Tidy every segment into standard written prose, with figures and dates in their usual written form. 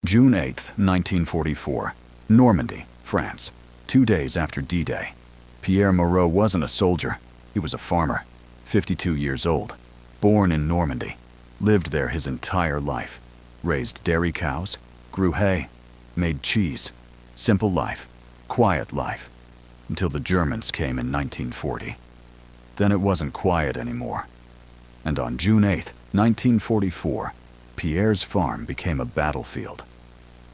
June 8, 1944, Normandy, France. 2 days after D-Day. Pierre Moreau wasn't a soldier. He was a farmer, 52 years old, born in Normandy, lived there his entire life, raised dairy cows, grew hay, made cheese. Simple life, quiet life, until the Germans came in 1940. Then it wasn't quiet anymore. And on June 8, 1944, Pierre's farm became a battlefield.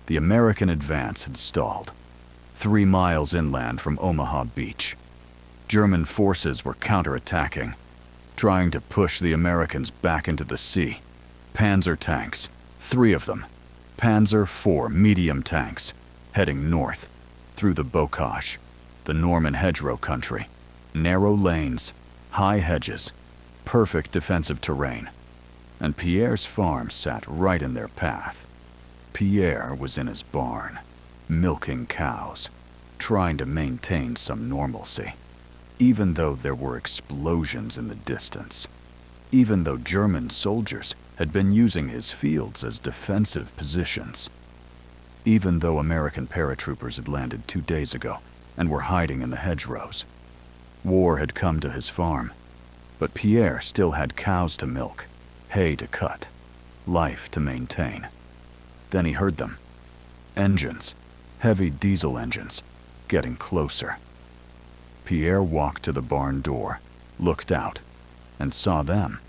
The American advance had stalled, 3 miles inland from Omaha Beach. German forces were counterattacking, trying to push the Americans back into the sea. Panzer tanks, 3 of them, Panzer IV medium tanks, heading north, through the bocage, the Norman hedgerow country. Narrow lanes, high hedges, perfect defensive terrain. And Pierre's farm sat right in their path. Pierre was in his barn, milking cows, trying to maintain some normalcy, even though there were explosions in the distance, even though German soldiers had been using his fields as defensive positions, even though American paratroopers had landed 2 days ago and were hiding in the hedgerows. War had come to his farm, but Pierre still had cows to milk, hay to cut, life to maintain. Then he heard them. Engines, heavy diesel engines, getting closer. Pierre walked to the barn door, looked out, and saw them.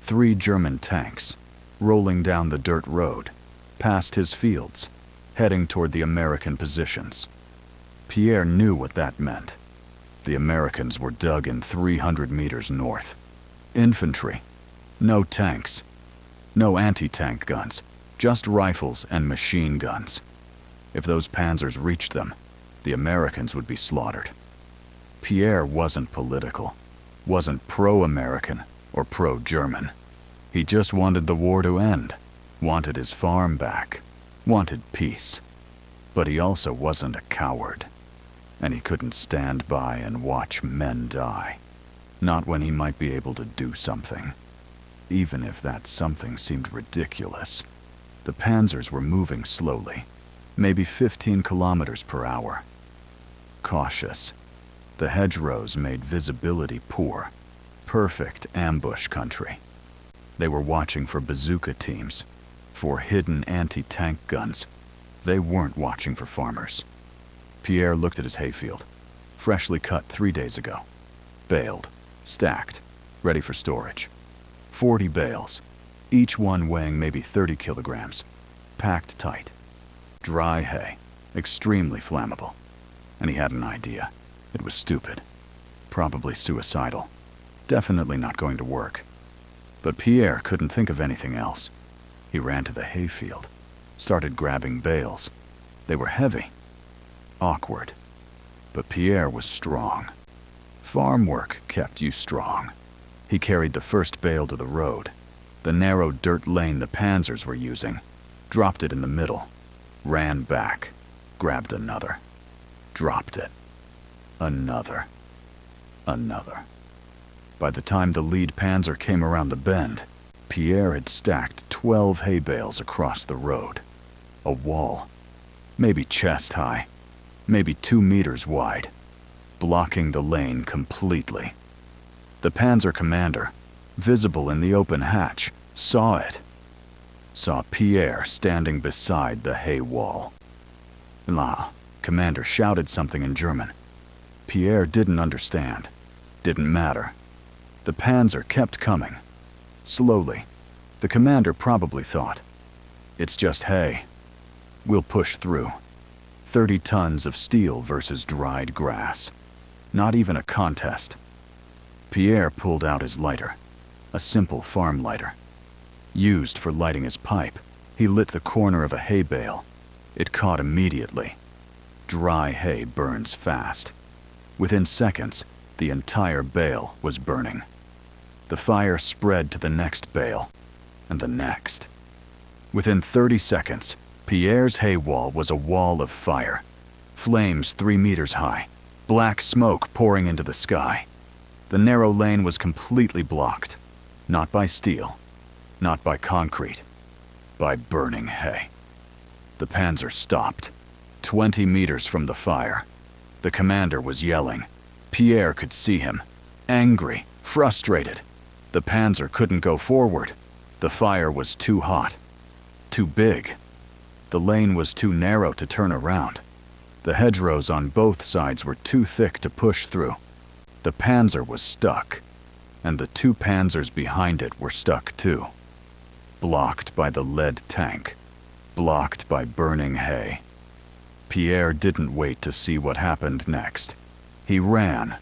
3 German tanks, rolling down the dirt road, past his fields, heading toward the American positions. Pierre knew what that meant. The Americans were dug in 300 meters north. Infantry, no tanks, no anti-tank guns, just rifles and machine guns. If those Panzers reached them, the Americans would be slaughtered. Pierre wasn't political, wasn't pro-American or pro-German. He just wanted the war to end, wanted his farm back, wanted peace. But he also wasn't a coward, and he couldn't stand by and watch men die. Not when he might be able to do something, even if that something seemed ridiculous. The Panzers were moving slowly, maybe 15 kilometers per hour. Cautious. The hedgerows made visibility poor. Perfect ambush country. They were watching for bazooka teams, for hidden anti-tank guns. They weren't watching for farmers. Pierre looked at his hayfield, freshly cut 3 days ago. Baled, stacked, ready for storage. 40 bales, each one weighing maybe 30 kilograms, packed tight. Dry hay, extremely flammable. And he had an idea. It was stupid, probably suicidal, definitely not going to work. But Pierre couldn't think of anything else. He ran to the hayfield, started grabbing bales. They were heavy, awkward, but Pierre was strong. Farm work kept you strong. He carried the first bale to the road, the narrow dirt lane the Panzers were using, dropped it in the middle, ran back, grabbed another, dropped it. Another. By the time the lead Panzer came around the bend, Pierre had stacked 12 hay bales across the road. A wall, maybe chest high, maybe 2 meters wide, blocking the lane completely. The Panzer commander, visible in the open hatch, saw it. Saw Pierre standing beside the hay wall. La, commander shouted something in German. Pierre didn't understand. Didn't matter. The Panzer kept coming. Slowly. The commander probably thought, it's just hay. We'll push through. 30 tons of steel versus dried grass. Not even a contest. Pierre pulled out his lighter, a simple farm lighter. Used for lighting his pipe, he lit the corner of a hay bale. It caught immediately. Dry hay burns fast. Within seconds, the entire bale was burning. The fire spread to the next bale, and the next. Within 30 seconds, Pierre's hay wall was a wall of fire. Flames 3 meters high, black smoke pouring into the sky. The narrow lane was completely blocked, not by steel, not by concrete, by burning hay. The Panzer stopped, 20 meters from the fire. The commander was yelling. Pierre could see him, angry, frustrated. The Panzer couldn't go forward. The fire was too hot, too big. The lane was too narrow to turn around. The hedgerows on both sides were too thick to push through. The Panzer was stuck, and the 2 Panzers behind it were stuck too. Blocked by the lead tank, blocked by burning hay. Pierre didn't wait to see what happened next. He ran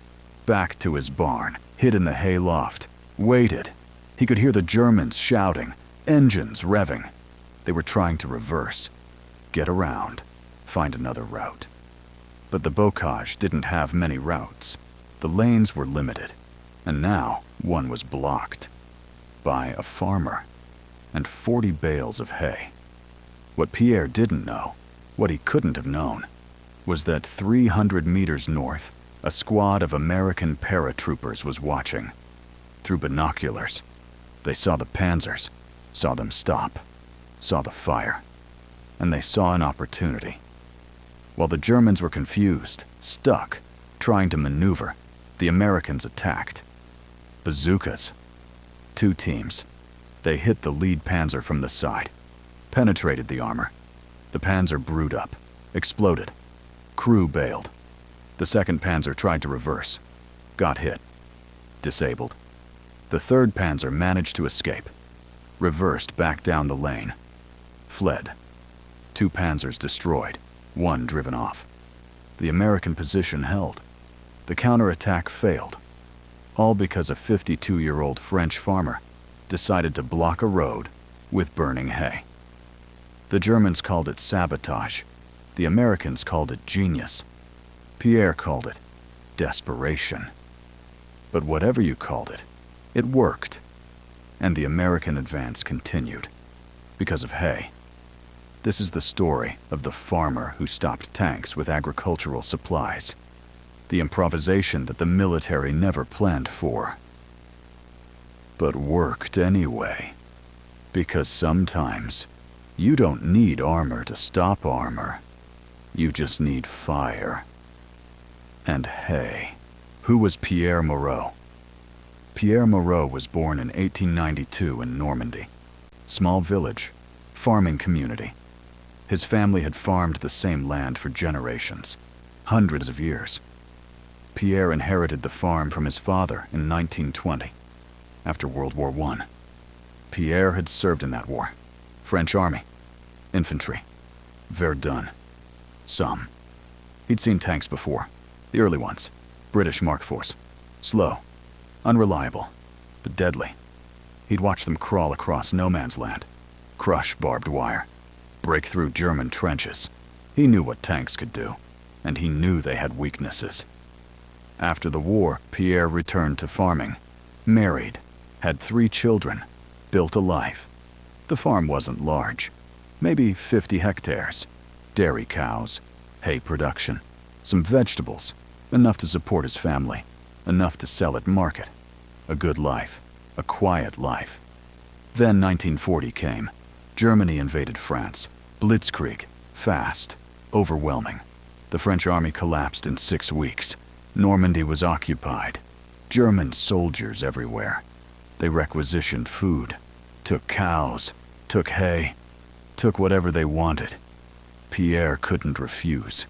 back to his barn, hid in the hay loft, waited. He could hear the Germans shouting, engines revving. They were trying to reverse, get around, find another route. But the bocage didn't have many routes. The lanes were limited, and now one was blocked by a farmer and 40 bales of hay. What Pierre didn't know, what he couldn't have known, was that 300 meters north, a squad of American paratroopers was watching. Through binoculars, they saw the Panzers, saw them stop, saw the fire, and they saw an opportunity. While the Germans were confused, stuck, trying to maneuver, the Americans attacked. Bazookas. 2 teams. They hit the lead Panzer from the side, penetrated the armor. The Panzer brewed up, exploded. Crew bailed. The 2nd Panzer tried to reverse, got hit, disabled. The 3rd Panzer managed to escape, reversed back down the lane, fled. 2 Panzers destroyed, 1 driven off. The American position held. The counterattack failed, all because a 52-year-old French farmer decided to block a road with burning hay. The Germans called it sabotage. The Americans called it genius. Pierre called it desperation. But whatever you called it, it worked. And the American advance continued because of hay. This is the story of the farmer who stopped tanks with agricultural supplies. The improvisation that the military never planned for, but worked anyway. Because sometimes you don't need armor to stop armor. You just need fire. And hay. Who was Pierre Moreau? Pierre Moreau was born in 1892 in Normandy. Small village, farming community. His family had farmed the same land for generations, hundreds of years. Pierre inherited the farm from his father in 1920, after World War I. Pierre had served in that war. French Army, infantry, Verdun, some. He'd seen tanks before, the early ones, British Mark IVs. Slow, unreliable, but deadly. He'd watched them crawl across no man's land, crush barbed wire, break through German trenches. He knew what tanks could do, and he knew they had weaknesses. After the war, Pierre returned to farming, married, had 3 children, built a life. The farm wasn't large, maybe 50 hectares. Dairy cows, hay production, some vegetables, enough to support his family, enough to sell at market. A good life, a quiet life. Then 1940 came. Germany invaded France. Blitzkrieg, fast, overwhelming. The French army collapsed in 6 weeks. Normandy was occupied. German soldiers everywhere. They requisitioned food, took cows, took hay, took whatever they wanted. Pierre couldn't refuse.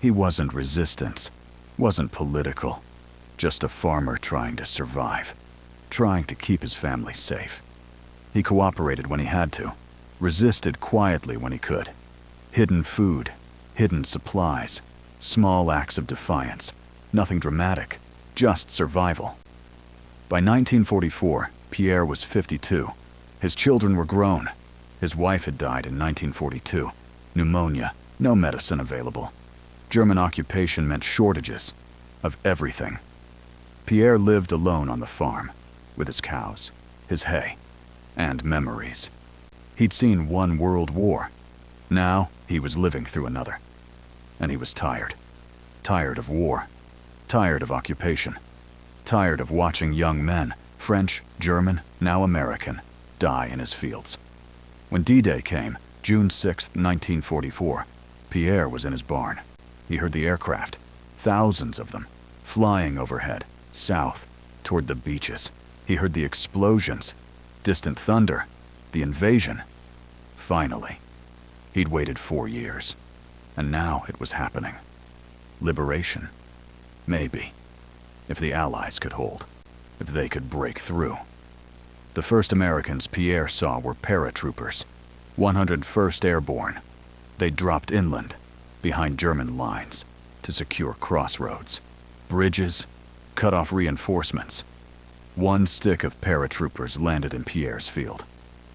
He wasn't resistance, wasn't political, just a farmer trying to survive, trying to keep his family safe. He cooperated when he had to, resisted quietly when he could. Hidden food, hidden supplies, small acts of defiance. Nothing dramatic, just survival. By 1944, Pierre was 52. His children were grown. His wife had died in 1942. Pneumonia, no medicine available. German occupation meant shortages of everything. Pierre lived alone on the farm, with his cows, his hay, and memories. He'd seen 1 world war. Now he was living through another. And he was tired. Tired of war. Tired of occupation. Tired of watching young men, French, German, now American, die in his fields. When D-Day came, June 6, 1944. Pierre was in his barn. He heard the aircraft, thousands of them, flying overhead, south, toward the beaches. He heard the explosions, distant thunder, the invasion. Finally, he'd waited 4 years, and now it was happening. Liberation. Maybe. If the Allies could hold. If they could break through. The first Americans Pierre saw were paratroopers, 101st Airborne. They dropped inland, behind German lines, to secure crossroads, bridges, cut off reinforcements. One stick of paratroopers landed in Pierre's field.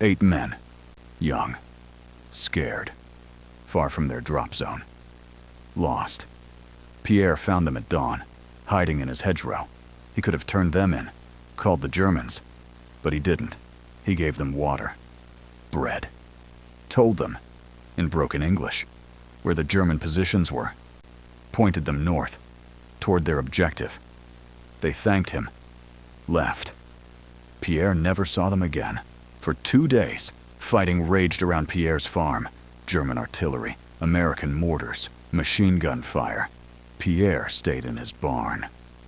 8 men, young, scared, far from their drop zone. Lost. Pierre found them at dawn, hiding in his hedgerow. He could have turned them in, called the Germans, but he didn't. He gave them water, bread, told them, in broken English, where the German positions were, pointed them north, toward their objective. They thanked him, left. Pierre never saw them again. For 2 days, fighting raged around Pierre's farm. German artillery, American mortars, machine gun fire. Pierre stayed in his barn,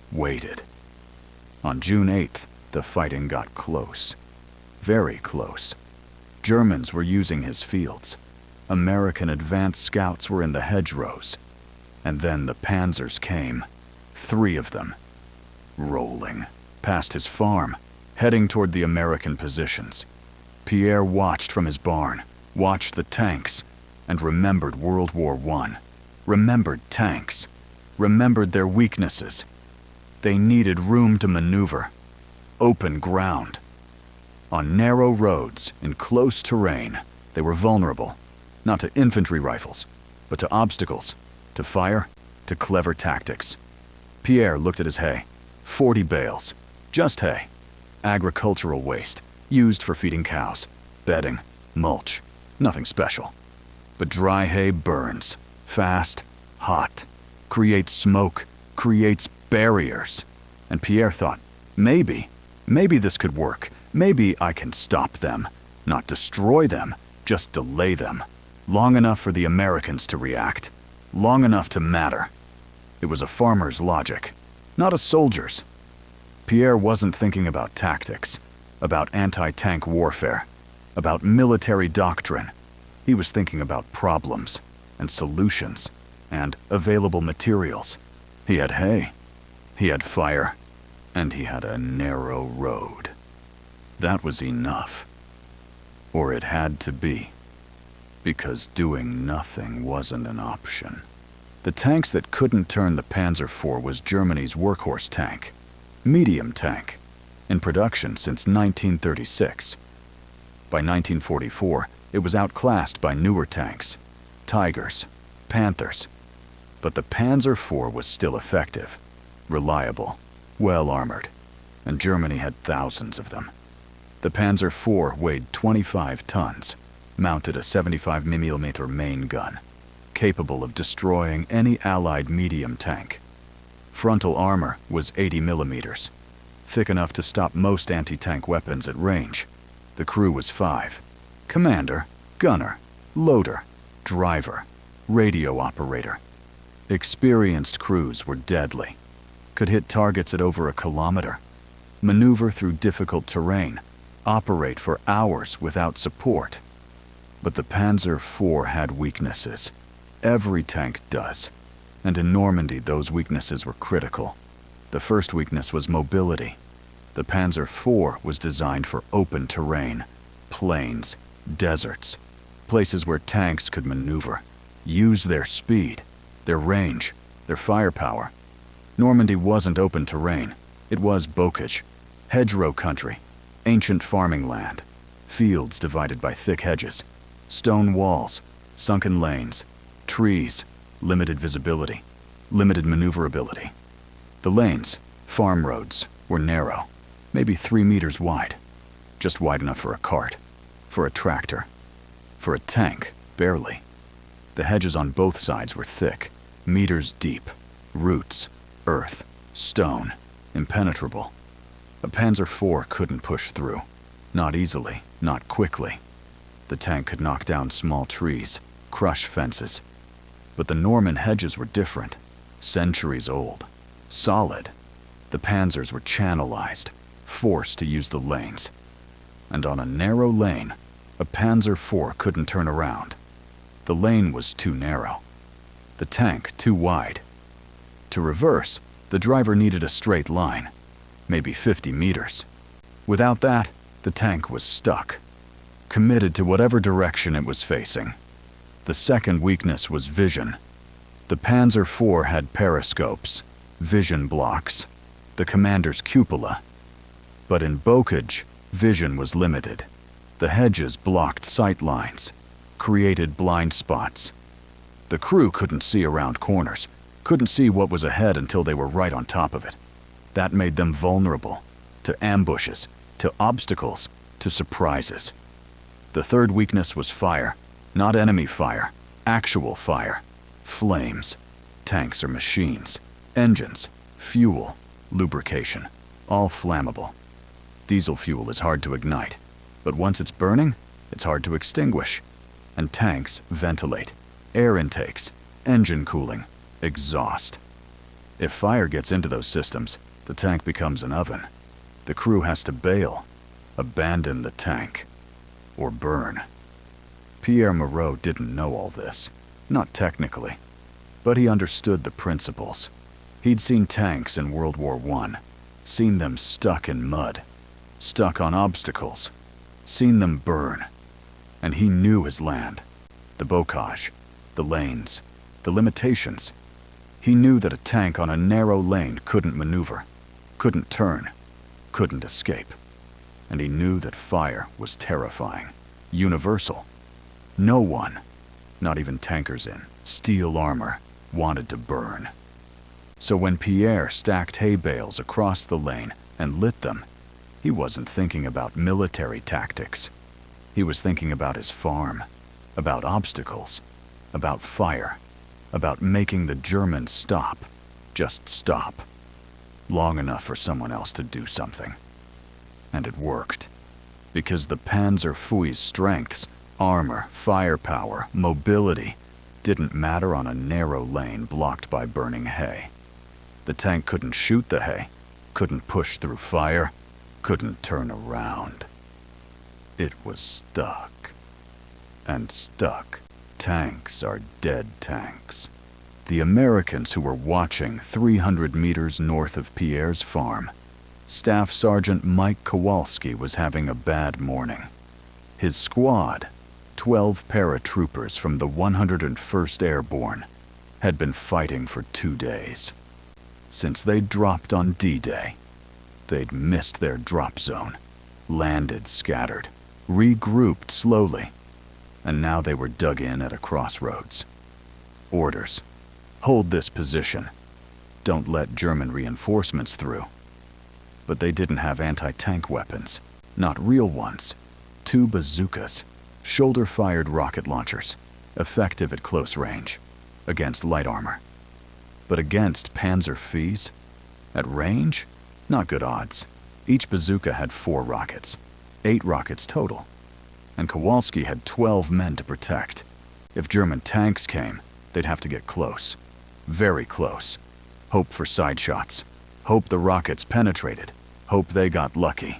waited. On June 8th, the fighting got close. Very close. Germans were using his fields. American advance scouts were in the hedgerows. And then the Panzers came, 3 of them, rolling past his farm, heading toward the American positions. Pierre watched from his barn, watched the tanks, and remembered World War I. Remembered tanks. Remembered their weaknesses. They needed room to maneuver. Open ground. On narrow roads, in close terrain, they were vulnerable, not to infantry rifles, but to obstacles, to fire, to clever tactics. Pierre looked at his hay. 40 bales. Just hay. Agricultural waste, used for feeding cows, bedding, mulch. Nothing special. But dry hay burns. Fast, hot. Creates smoke, creates barriers. And Pierre thought, maybe this could work. Maybe I can stop them. Not destroy them, just delay them. Long enough for the Americans to react. Long enough to matter. It was a farmer's logic, not a soldier's. Pierre wasn't thinking about tactics, about anti-tank warfare, about military doctrine. He was thinking about problems and solutions and available materials. He had hay, he had fire, and he had a narrow road. That was enough. Or it had to be, because doing nothing wasn't an option. The tanks that couldn't turn the Panzer IV was Germany's workhorse tank, medium tank, in production since 1936. By 1944, it was outclassed by newer tanks, Tigers, Panthers. But the Panzer IV was still effective, reliable, well-armored, and Germany had thousands of them. The Panzer IV weighed 25 tons, mounted a 75mm main gun, capable of destroying any Allied medium tank. Frontal armor was 80mm, thick enough to stop most anti-tank weapons at range. The crew was 5. Commander, gunner, loader, driver, radio operator. Experienced crews were deadly, could hit targets at over a kilometer, maneuver through difficult terrain, operate for hours without support. But the Panzer IV had weaknesses. Every tank does. And in Normandy, those weaknesses were critical. The first weakness was mobility. The Panzer IV was designed for open terrain, plains, deserts, places where tanks could maneuver, use their speed, their range, their firepower. Normandy wasn't open terrain. It was bocage, hedgerow country, ancient farming land, fields divided by thick hedges, stone walls, sunken lanes, trees, limited visibility, limited maneuverability. The lanes, farm roads, were narrow, maybe 3 meters wide, just wide enough for a cart, for a tractor, for a tank, barely. The hedges on both sides were thick, meters deep, roots, earth, stone, impenetrable. A Panzer IV couldn't push through, not easily, not quickly. The The tank could knock down small trees, crush fences. But the Norman hedges were different, centuries old, solid. The Panzers were channelized, forced to use the lanes. And on a narrow lane, a Panzer IV couldn't turn around. The lane was too narrow, the tank too wide. To reverse, the driver needed a straight line, maybe 50 meters. Without that, the tank was stuck, committed to whatever direction it was facing. The second weakness was vision. The Panzer IV had periscopes, vision blocks, the commander's cupola. But in Bocage, vision was limited. The hedges blocked sight lines, created blind spots. The crew couldn't see around corners, couldn't see what was ahead until they were right on top of it. That made them vulnerable to ambushes, to obstacles, to surprises. The third weakness was fire, not enemy fire, actual fire. Flames. Tanks are machines. Engines. Fuel. Lubrication. All flammable. Diesel fuel is hard to ignite, but once it's burning, it's hard to extinguish. And tanks ventilate. Air intakes. Engine cooling. Exhaust. If fire gets into those systems, the tank becomes an oven. The crew has to bail, abandon the tank, or burn. Pierre Moreau didn't know all this, not technically, but he understood the principles. He'd seen tanks in World War I, seen them stuck in mud, stuck on obstacles, seen them burn. And he knew his land, the bocage, the lanes, the limitations. He knew that a tank on a narrow lane couldn't maneuver, couldn't turn, couldn't escape. And he knew that fire was terrifying, universal. No one, not even tankers in steel armor, wanted to burn. So when Pierre stacked hay bales across the lane and lit them, he wasn't thinking about military tactics. He was thinking about his farm, about obstacles, about fire, about making the Germans stop, just stop, long enough for someone else to do something. And it worked, because the Panzer IV's strengths, armor, firepower, mobility, didn't matter on a narrow lane blocked by burning hay. The tank couldn't shoot the hay, couldn't push through fire, couldn't turn around. It was stuck. And stuck. Tanks are dead tanks. The Americans who were watching 300 meters north of Pierre's farm, Staff Sergeant Mike Kowalski was having a bad morning. His squad, 12 paratroopers from the 101st Airborne, had been fighting for 2 days. Since they'd dropped on D-Day, they'd missed their drop zone, landed scattered, regrouped slowly, and now they were dug in at a crossroads. Orders: hold this position. Don't let German reinforcements through. But they didn't have anti-tank weapons, not real ones. 2 bazookas, shoulder-fired rocket launchers, effective at close range, against light armor. But against Panzer IVs, at range, not good odds. Each bazooka had 4 rockets, 8 rockets total. And Kowalski had 12 men to protect. If German tanks came, they'd have to get close, very close. Hope for side shots. Hope the rockets penetrated. Hope they got lucky.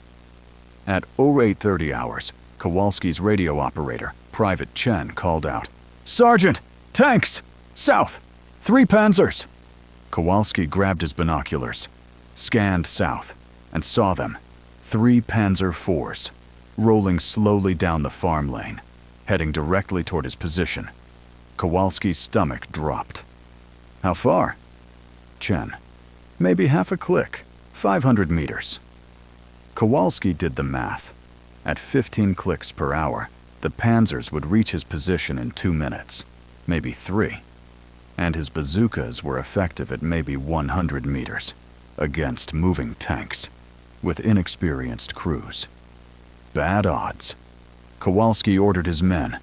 At 0830 hours, Kowalski's radio operator, Private Chen, called out, "Sergeant! Tanks! South! 3 Panzers!" Kowalski grabbed his binoculars, scanned south, and saw them. 3 Panzer IVs, rolling slowly down the farm lane, heading directly toward his position. Kowalski's stomach dropped. How far? Chen. Maybe half a click, 500 meters. Kowalski did the math. At 15 clicks per hour, the Panzers would reach his position in 2 minutes, maybe 3. And his bazookas were effective at maybe 100 meters, against moving tanks, with inexperienced crews. Bad odds. Kowalski ordered his men,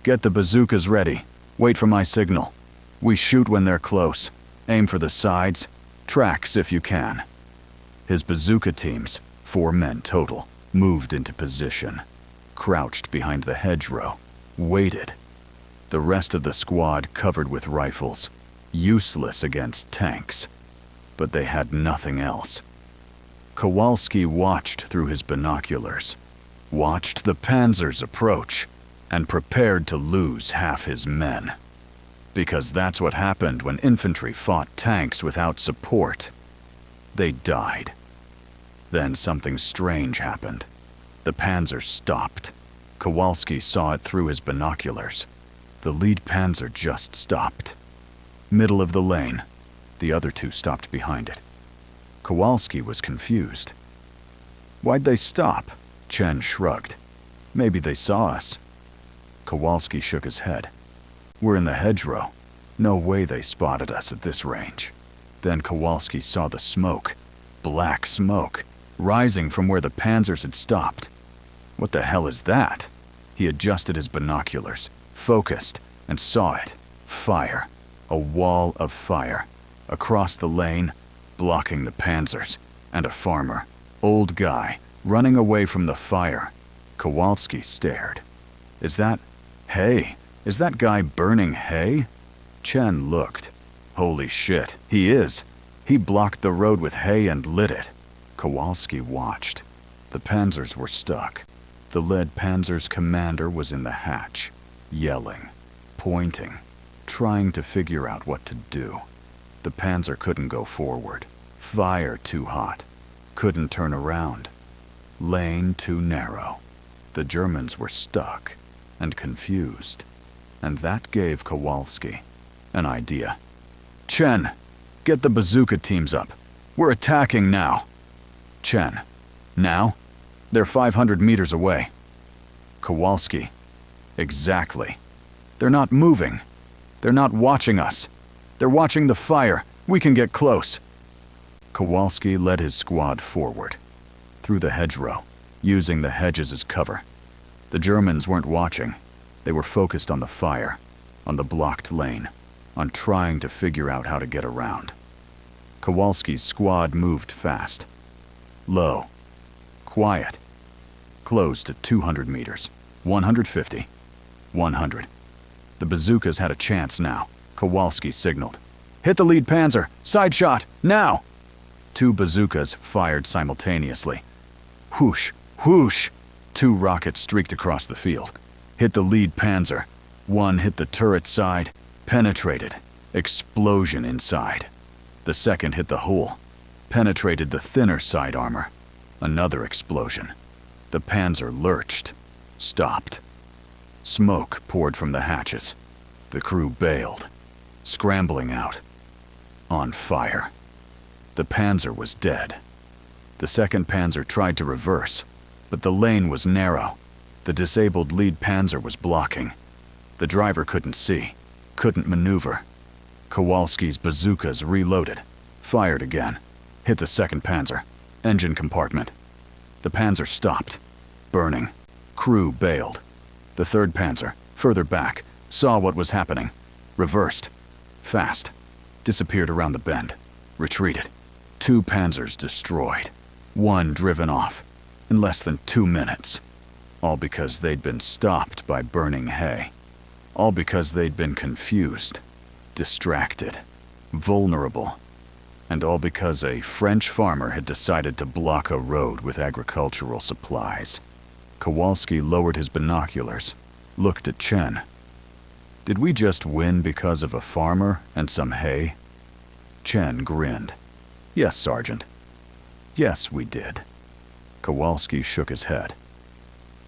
"Get the bazookas ready. Wait for my signal. We shoot when they're close. Aim for the sides. Tracks if you can." His bazooka teams, 4 men total, moved into position. crouched behind the hedgerow, waited. The rest of the squad covered with rifles, useless against tanks. But they had nothing else. Kowalski watched through his binoculars, watched the Panzers approach, and prepared to lose half his men. Because that's what happened when infantry fought tanks without support. They died. Then something strange happened. The Panzer stopped. Kowalski saw it through his binoculars. The lead Panzer just stopped. Middle of the lane. The other two stopped behind it. Kowalski was confused. Why'd they stop? Chen shrugged. Maybe they saw us. Kowalski shook his head. We're in the hedgerow. No way they spotted us at this range. Then Kowalski saw the smoke. Black smoke, rising from where the Panzers had stopped. What the hell is that? He adjusted his binoculars, focused, and saw it. Fire. A wall of fire. Across the lane, blocking the Panzers, and a farmer, old guy, running away from the fire. Kowalski stared. Is that hay? Is that guy burning hay? Chen looked. Holy shit, he is. He blocked the road with hay and lit it. Kowalski watched. The Panzers were stuck. The lead Panzer's commander was in the hatch, yelling, pointing, trying to figure out what to do. The Panzer couldn't go forward. Fire too hot. Couldn't turn around. Lane too narrow. The Germans were stuck and confused. And that gave Kowalski an idea. Chen, get the bazooka teams up. We're attacking now. Chen, now? They're 500 meters away. Kowalski, exactly. They're not moving. They're not watching us. They're watching the fire. We can get close. Kowalski led his squad forward, through the hedgerow, using the hedges as cover. The Germans weren't watching. They were focused on the fire, on the blocked lane, on trying to figure out how to get around. Kowalski's squad moved fast. Low. Quiet. Close to 200 meters. 150. 100. The bazookas had a chance now. Kowalski signaled. Hit the lead Panzer! Side shot! Now! 2 bazookas fired simultaneously. Whoosh! Whoosh! 2 rockets streaked across the field. Hit the lead Panzer. 1 hit the turret side. Penetrated. Explosion inside. The second hit the hull. Penetrated the thinner side armor. Another explosion. The Panzer lurched. Stopped. Smoke poured from the hatches. The crew bailed. Scrambling out. On fire. The Panzer was dead. The second Panzer tried to reverse, but the lane was narrow. The disabled lead Panzer was blocking. The driver couldn't see, couldn't maneuver. Kowalski's bazookas reloaded, fired again, hit the second Panzer, engine compartment. The Panzer stopped, burning. Crew bailed. The third Panzer, further back, saw what was happening, reversed, fast, disappeared around the bend, retreated. 2 Panzers destroyed, 1 driven off, in less than 2 minutes. All because they'd been stopped by burning hay. All because they'd been confused, distracted, vulnerable. And all because a French farmer had decided to block a road with agricultural supplies. Kowalski lowered his binoculars, looked at Chen. Did we just win because of a farmer and some hay? Chen grinned. Yes, Sergeant. Yes, we did. Kowalski shook his head.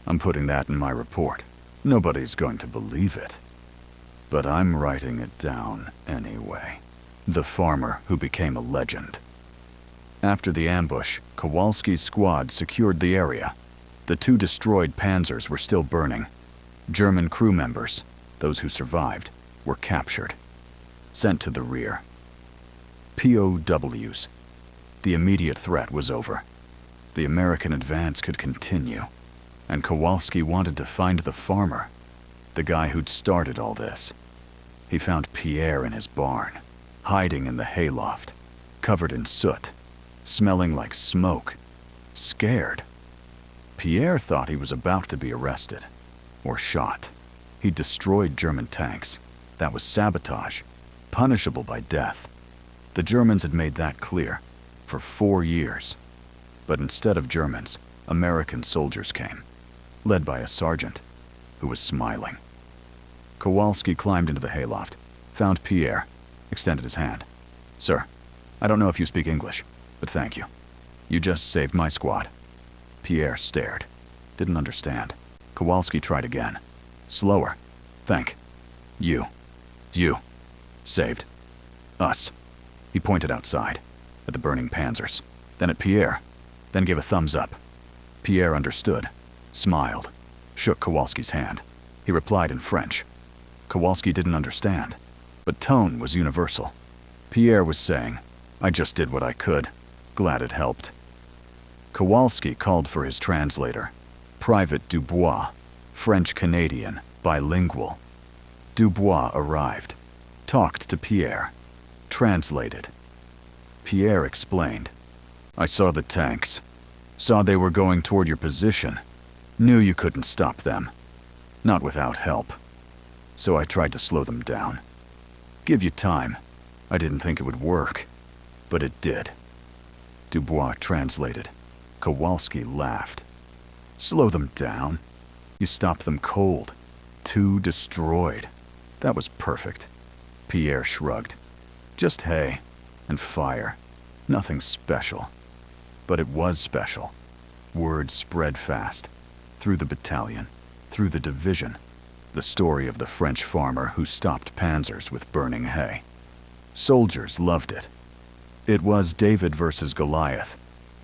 I'm putting that in my report. Nobody's going to believe it. But I'm writing it down anyway. The farmer who became a legend. After the ambush, Kowalski's squad secured the area. The 2 destroyed Panzers were still burning. German crew members, those who survived, were captured. Sent to the rear. POWs. The immediate threat was over. The American advance could continue. And Kowalski wanted to find the farmer, the guy who'd started all this. He found Pierre in his barn, hiding in the hayloft, covered in soot, smelling like smoke, scared. Pierre thought he was about to be arrested. Or shot. He destroyed German tanks. That was sabotage, punishable by death. The Germans had made that clear, for 4 years. But instead of Germans, American soldiers came, led by a sergeant, who was smiling. Kowalski climbed into the hayloft, found Pierre, extended his hand. "Sir, I don't know if you speak English, but thank you. You just saved my squad." Pierre stared, didn't understand. Kowalski tried again. Slower. "Thank you. You saved us." He pointed outside, at the burning Panzers, then at Pierre, then gave a thumbs up. Pierre understood, smiled, shook Kowalski's hand. He replied in French. Kowalski didn't understand, but tone was universal. Pierre was saying, "I just did what I could. Glad it helped." Kowalski called for his translator, Private Dubois, French-Canadian, bilingual. Dubois arrived, talked to Pierre, translated. Pierre explained, "I saw the tanks, saw they were going toward your position, knew you couldn't stop them, not without help. So I tried to slow them down. Give you time. I didn't think it would work, but it did." Dubois translated. Kowalski laughed. "Slow them down? You stopped them cold. 2 destroyed. That was perfect." Pierre shrugged. "Just hay and fire. Nothing special." But it was special. Word spread fast. Through the battalion, through the division. The story of the French farmer who stopped Panzers with burning hay. Soldiers loved it. It was David versus Goliath.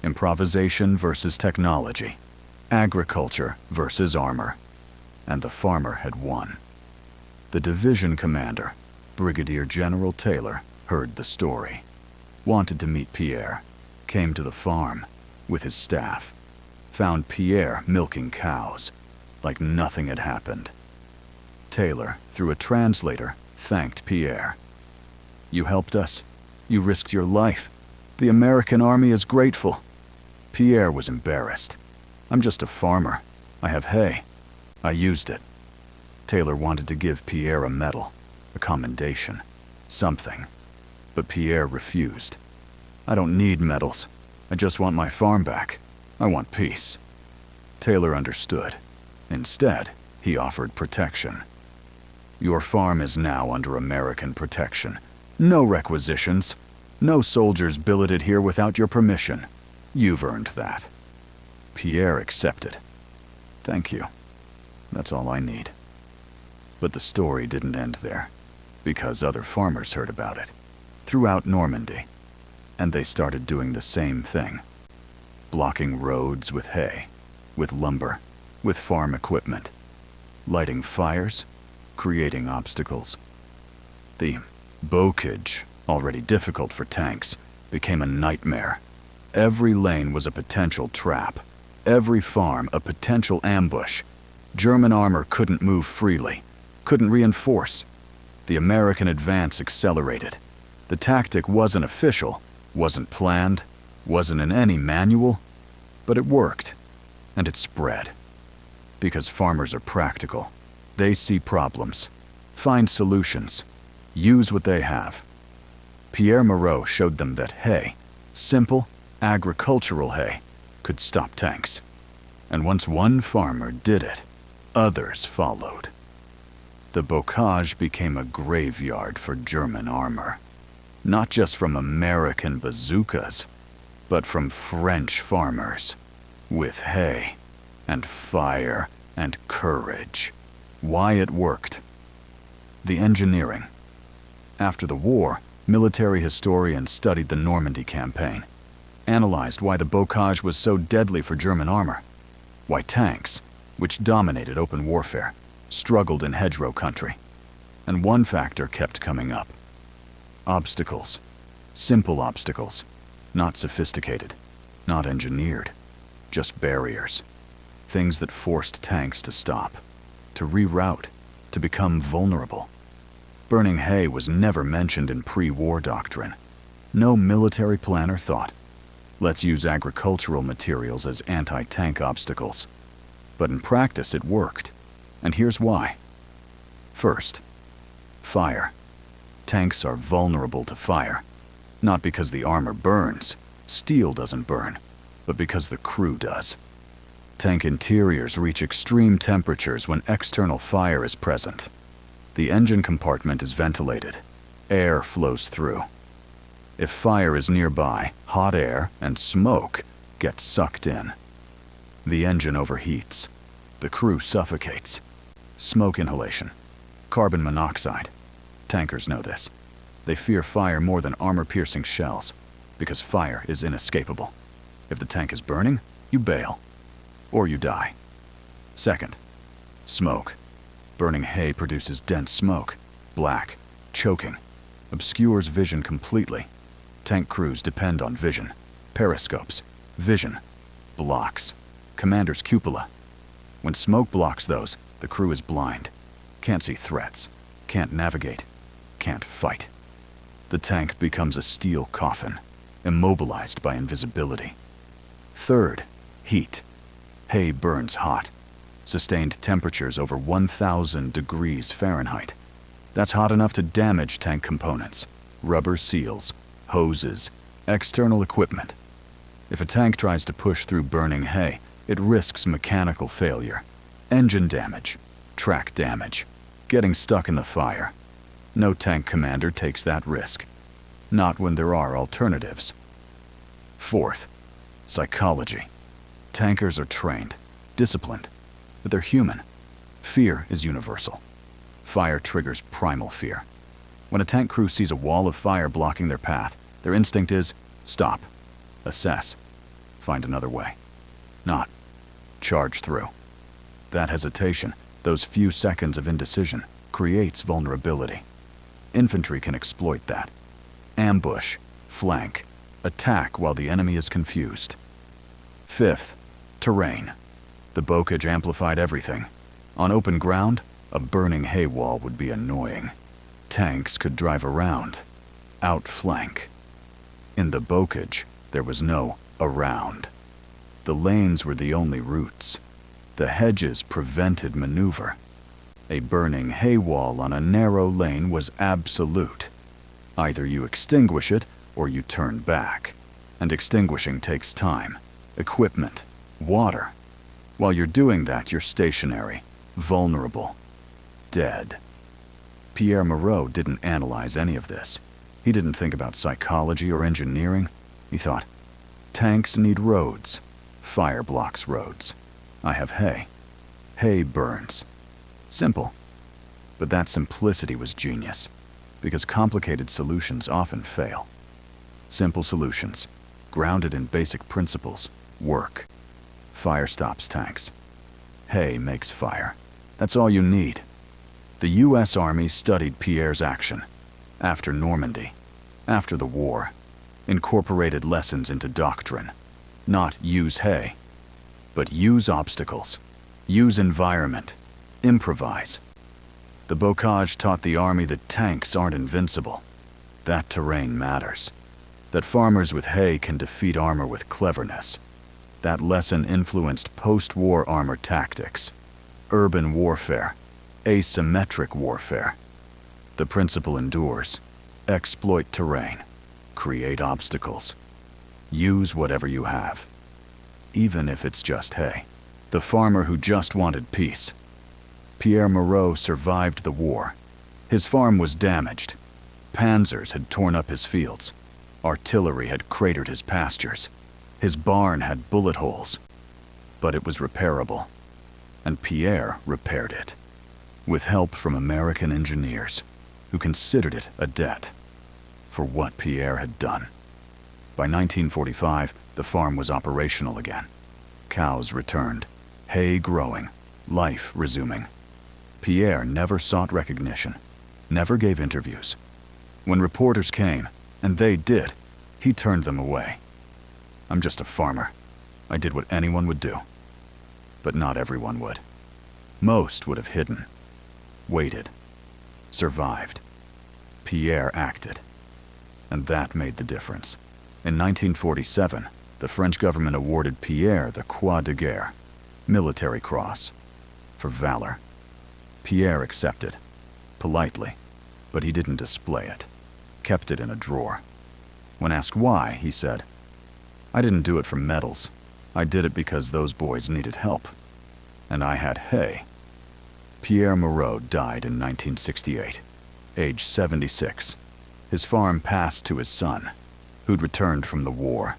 Improvisation versus technology. Agriculture versus armor. And the farmer had won. The division commander, Brigadier General Taylor, heard the story. Wanted to meet Pierre. Came to the farm with his staff. Found Pierre milking cows, like nothing had happened. Taylor, through a translator, thanked Pierre. "You helped us. You risked your life. The American army is grateful." Pierre was embarrassed. "I'm just a farmer. I have hay. I used it." Taylor wanted to give Pierre a medal, a commendation, something. But Pierre refused. "I don't need medals. I just want my farm back. I want peace." Taylor understood. Instead, he offered protection. "Your farm is now under American protection. No requisitions. No soldiers billeted here without your permission. You've earned that." Pierre accepted. "Thank you. That's all I need." But the story didn't end there, because other farmers heard about it, throughout Normandy, and they started doing the same thing. Blocking roads with hay, with lumber, with farm equipment. Lighting fires, creating obstacles. The bocage, already difficult for tanks, became a nightmare. Every lane was a potential trap. Every farm a potential ambush. German armor couldn't move freely, couldn't reinforce. The American advance accelerated. The tactic wasn't official, wasn't planned, wasn't in any manual, but it worked, and it spread. Because farmers are practical. They see problems, find solutions, use what they have. Pierre Moreau showed them that hay, simple, agricultural hay, could stop tanks. And once one farmer did it, others followed. The bocage became a graveyard for German armor. Not just from American bazookas, but from French farmers, with hay and fire and courage. Why it worked. The engineering. After the war, military historians studied the Normandy campaign, analyzed why the bocage was so deadly for German armor, why tanks, which dominated open warfare, struggled in hedgerow country. And one factor kept coming up. Obstacles. Simple obstacles. Not sophisticated. Not engineered. Just barriers. Things that forced tanks to stop, to reroute, to become vulnerable. Burning hay was never mentioned in pre-war doctrine. No military planner thought, Let's use agricultural materials as anti-tank obstacles. But in practice, it worked. And here's why. First, fire. Tanks are vulnerable to fire. Not because the armor burns, steel doesn't burn, but because the crew does. Tank interiors reach extreme temperatures when external fire is present. The engine compartment is ventilated. Air flows through. If fire is nearby, hot air and smoke get sucked in. The engine overheats. The crew suffocates. Smoke inhalation. Carbon monoxide. Tankers know this. They fear fire more than armor-piercing shells, because fire is inescapable. If the tank is burning, you bail. Or you die. Second, smoke. Burning hay produces dense smoke, black, choking, obscures vision completely. Tank crews depend on vision, periscopes, vision, blocks, commander's cupola. When smoke blocks those, the crew is blind, can't see threats, can't navigate, can't fight. The tank becomes a steel coffin, immobilized by invisibility. Third, heat. Hay burns hot. Sustained temperatures over 1,000 degrees Fahrenheit. That's hot enough to damage tank components, rubber seals, hoses, external equipment. If a tank tries to push through burning hay, it risks mechanical failure, engine damage, track damage, getting stuck in the fire. No tank commander takes that risk. Not when there are alternatives. Fourth, psychology. Tankers are trained, disciplined, but they're human. Fear is universal. Fire triggers primal fear. When a tank crew sees a wall of fire blocking their path, their instinct is stop, assess, find another way. Not charge through. That hesitation, those few seconds of indecision, creates vulnerability. Infantry can exploit that. Ambush, flank, attack while the enemy is confused. Fifth, terrain. The bocage amplified everything. On open ground, a burning hay wall would be annoying. Tanks could drive around, outflank. In the bocage, there was no around. The lanes were the only routes. The hedges prevented maneuver. A burning hay wall on a narrow lane was absolute. Either you extinguish it or you turn back. And extinguishing takes time, equipment, water. While you're doing that, you're stationary, vulnerable, dead. Pierre Moreau didn't analyze any of this. He didn't think about psychology or engineering. He thought, tanks need roads. Fire blocks roads. I have hay. Hay burns. Simple. But that simplicity was genius, because complicated solutions often fail. Simple solutions, grounded in basic principles, work. Fire stops tanks. Hay makes fire. That's all you need. The U.S. Army studied Pierre's action. After Normandy, after the war, incorporated lessons into doctrine. Not use hay, but use obstacles, use environment, improvise. The bocage taught the Army that tanks aren't invincible, that terrain matters, that farmers with hay can defeat armor with cleverness. That lesson influenced post-war armor tactics, urban warfare, asymmetric warfare. The principle endures. Exploit terrain, create obstacles, use whatever you have, even if it's just hay. The farmer who just wanted peace. Pierre Moreau survived the war. His farm was damaged. Panzers had torn up his fields. Artillery had cratered his pastures. His barn had bullet holes. But it was repairable. And Pierre repaired it, with help from American engineers, who considered it a debt for what Pierre had done. By 1945, the farm was operational again. Cows returned, hay growing, life resuming. Pierre never sought recognition, never gave interviews. When reporters came, and they did, he turned them away. I'm just a farmer. I did what anyone would do. But not everyone would. Most would have hidden, waited, survived. Pierre acted. And that made the difference. In 1947, The French government awarded Pierre the Croix de Guerre, military cross, for valor. Pierre accepted, politely, but he didn't display it, kept it in a drawer. When asked why, he said, "I didn't do it for medals. I did it because those boys needed help. And I had hay." Pierre Moreau died in 1968, age 76. His farm passed to his son, who'd returned from the war,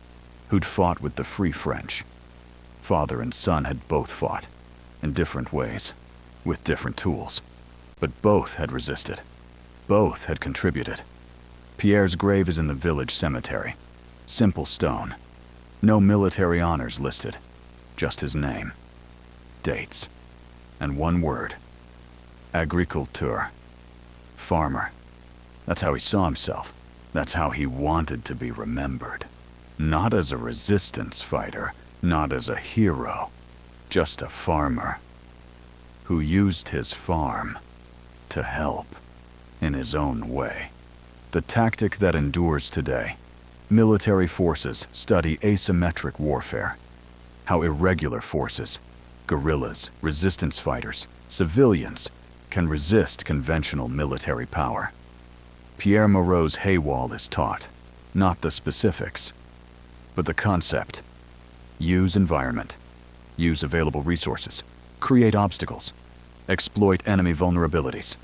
who'd fought with the Free French. Father and son had both fought, in different ways, with different tools. But both had resisted. Both had contributed. Pierre's grave is in the village cemetery. Simple stone. No military honors listed. Just his name. Dates. And one word. Agriculteur. Farmer. That's how he saw himself. That's how he wanted to be remembered. Not as a resistance fighter, not as a hero, just a farmer who used his farm to help in his own way. The tactic that endures today. Military forces study asymmetric warfare, how irregular forces, guerrillas, resistance fighters, civilians, can resist conventional military power. Pierre Moreau's hay wall is taught, not the specifics, but the concept. Use environment, use available resources, create obstacles, exploit enemy vulnerabilities.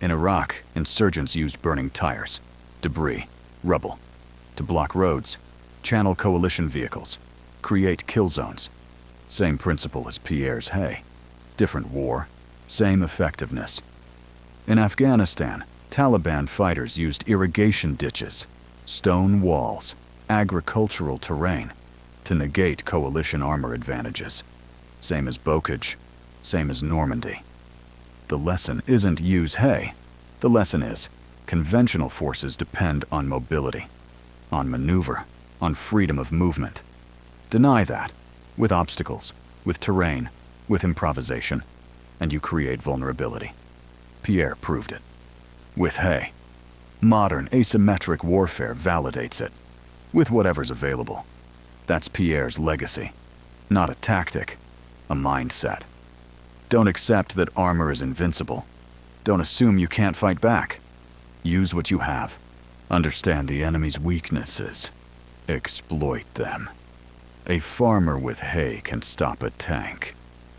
In Iraq, insurgents used burning tires, debris, rubble, to block roads, channel coalition vehicles, create kill zones. Same principle as Pierre's hay. Different war, same effectiveness. In Afghanistan, Taliban fighters used irrigation ditches, stone walls, agricultural terrain to negate coalition armor advantages. Same as Bocage, same as Normandy. The lesson isn't use hay. The lesson is conventional forces depend on mobility, on maneuver, on freedom of movement. Deny that, with obstacles, with terrain, with improvisation, and you create vulnerability. Pierre proved it. With hay. Modern asymmetric warfare validates it, with whatever's available. That's Pierre's legacy. Not a tactic, a mindset. Don't accept that armor is invincible. Don't assume you can't fight back. Use what you have. Understand the enemy's weaknesses. Exploit them. A farmer with hay can stop a tank,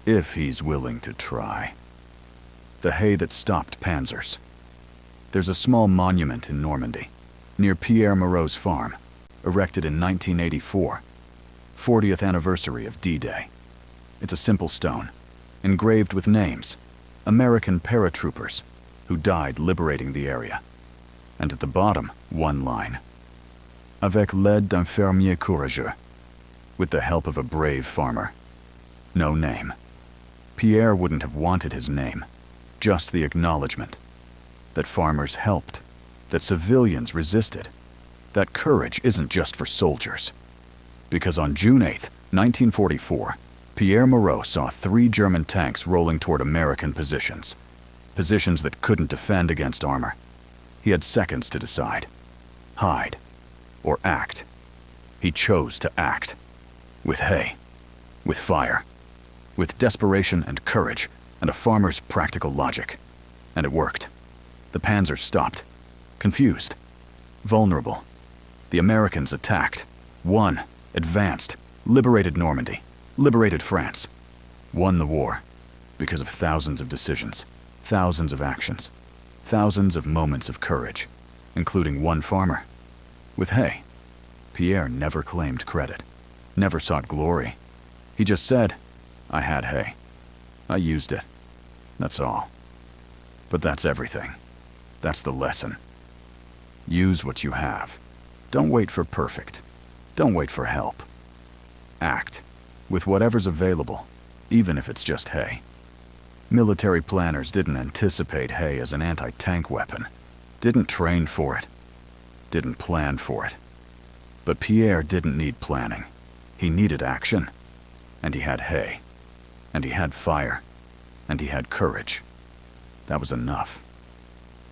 if he's willing to try. The hay that stopped Panzers. There's a small monument in Normandy, near Pierre Moreau's farm, erected in 1984, 40th anniversary of D-Day. It's a simple stone, engraved with names, American paratroopers who died liberating the area. And at the bottom, one line, Avec l'aide d'un fermier courageux, with the help of a brave farmer. No name. Pierre wouldn't have wanted his name, just the acknowledgement that farmers helped, that civilians resisted, that courage isn't just for soldiers. Because on June 8, 1944, Pierre Moreau saw 3 German tanks rolling toward American positions, positions that couldn't defend against armor. He had seconds to decide. Hide or act. He chose to act. With hay, with fire, with desperation and courage and a farmer's practical logic. And it worked. The Panzers stopped, confused, vulnerable. The Americans attacked, won, advanced, liberated Normandy, liberated France, won the war because of thousands of decisions, thousands of actions, thousands of moments of courage, including one farmer. With hay, Pierre never claimed credit, never sought glory. He just said, I had hay. I used it. That's all. But that's everything. That's the lesson. Use what you have. Don't wait for perfect. Don't wait for help. Act with whatever's available, even if it's just hay. Military planners didn't anticipate hay as an anti-tank weapon, didn't train for it, didn't plan for it. But Pierre didn't need planning. He needed action. And he had hay. And he had fire. And he had courage. That was enough.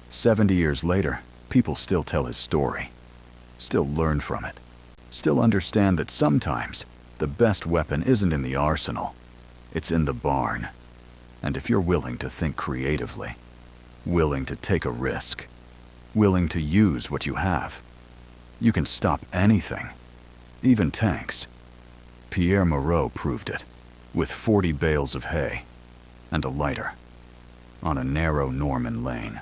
70 years later, people still tell his story, still learn from it. still understand that sometimes the best weapon isn't in the arsenal, it's in the barn. And if you're willing to think creatively, willing to take a risk, willing to use what you have, you can stop anything, even tanks. Pierre Moreau proved it, with 40 bales of hay and a lighter, on a narrow Norman lane,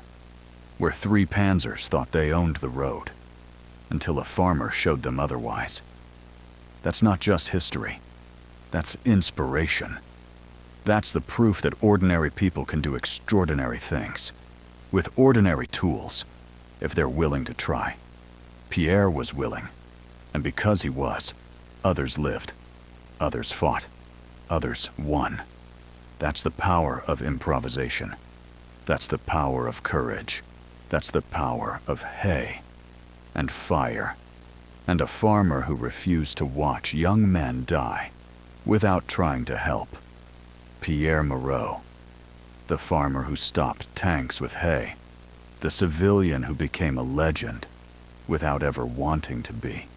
where 3 Panzers thought they owned the road, until a farmer showed them otherwise. That's not just history, that's inspiration. That's the proof that ordinary people can do extraordinary things, with ordinary tools, if they're willing to try. Pierre was willing, and because he was, others lived, others fought, others won. That's the power of improvisation. That's the power of courage. That's the power of hay and fire, and a farmer who refused to watch young men die without trying to help. Pierre Moreau, the farmer who stopped tanks with hay, the civilian who became a legend without ever wanting to be.